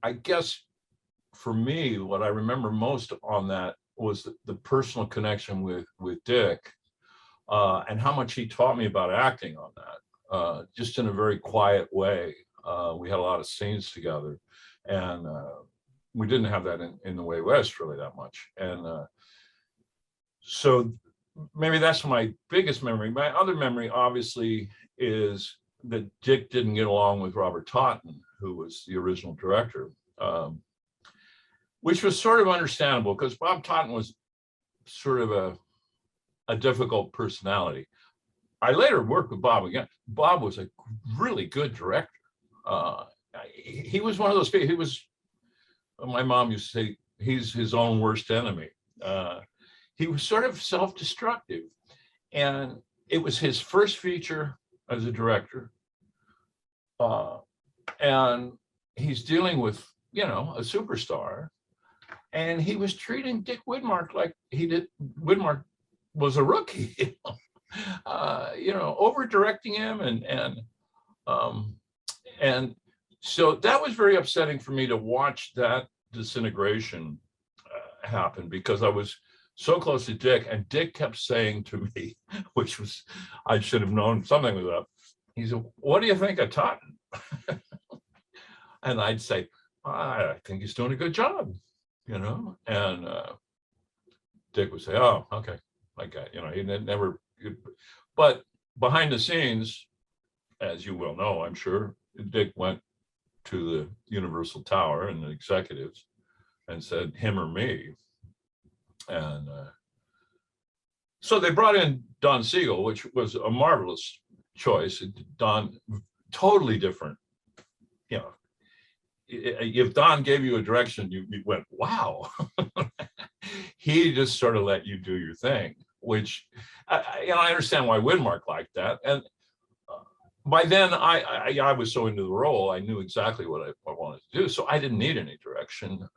I guess for me, what I remember most on that was the personal connection with Dick, and how much he taught me about acting on that, just in a very quiet way. We had a lot of scenes together, and we didn't have that in the Way West really that much. And so maybe that's my biggest memory. My other memory, obviously, is that Dick didn't get along with Robert Totten, who was the original director, which was sort of understandable because Bob Totten was sort of a difficult personality. I later worked with Bob again. Bob was a really good director. He was one of those people. He was, my mom used to say, he's his own worst enemy. He was sort of self-destructive, and it was his first feature as a director. And he's dealing with, you know, a superstar, and he was treating Dick Widmark like he did. Widmark was a rookie, you know, over directing him, and so that was very upsetting for me to watch that disintegration happen, because I was so close to Dick, and Dick kept saying to me, which was, I should have known something was up. He said, "What do you think of Totten?" And I'd say, "I think he's doing a good job, you know." And Dick would say, "Oh, okay, like that." You know, he never. But behind the scenes, as you well know, I'm sure, Dick went to the Universal Tower and the executives and said, "Him or me." And so they brought in Don Siegel, which was a marvelous choice. Don, totally different. You know, if Don gave you a direction, you went, "Wow." He just sort of let you do your thing, which, you know, I understand why Widmark liked that. And by then, I was so into the role, I knew exactly what I wanted to do, so I didn't need any direction.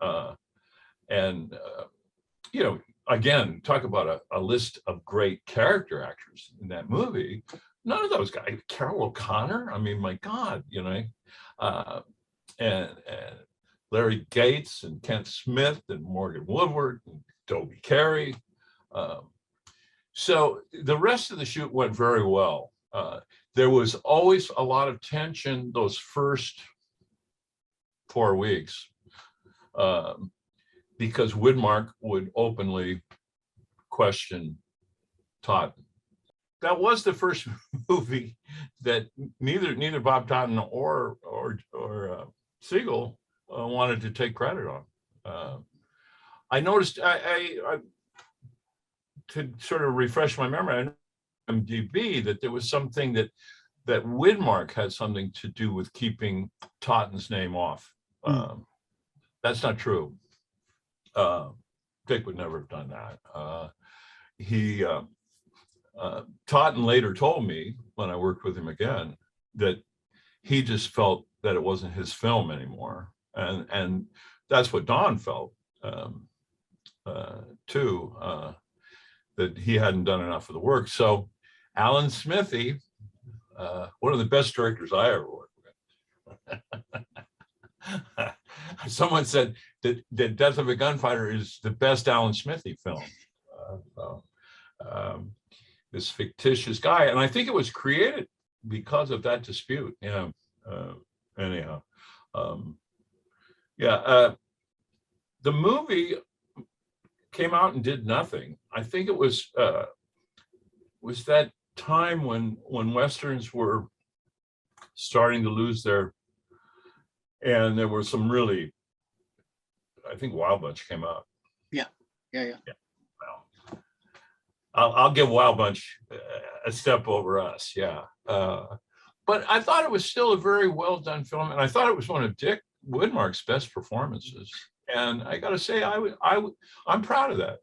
You know, again, talk about a list of great character actors in that movie. None of those guys. Carol O'Connor, I mean, my God, you know, and Larry Gates and Kent Smith and Morgan Woodward and Dobie Carey. So the rest of the shoot went very well. There was always a lot of tension those first 4 weeks, because Widmark would openly question Totten. That was the first movie that neither Bob Totten or Siegel wanted to take credit on. I noticed, I to sort of refresh my memory, I know on MDB that there was something that Widmark had something to do with keeping Totten's name off. That's not true. Dick would never have done that. Totten later told me, when I worked with him again, that he just felt that it wasn't his film anymore, and that's what Don felt too, that he hadn't done enough of the work. So Alan Smithee, one of the best directors I ever worked with. Someone said that Death of a Gunfighter is the best Alan Smithee film. This fictitious guy, and I think it was created because of that dispute. Yeah. Anyhow, yeah. The movie came out and did nothing. I think it was that time when westerns were starting to lose their, and there were some really, I think Wild Bunch came out. Yeah. Well, I'll give Wild Bunch a step over us. Yeah. But I thought it was still a very well done film, and I thought it was one of Dick Widmark's best performances. And I got to say, I'm proud of that.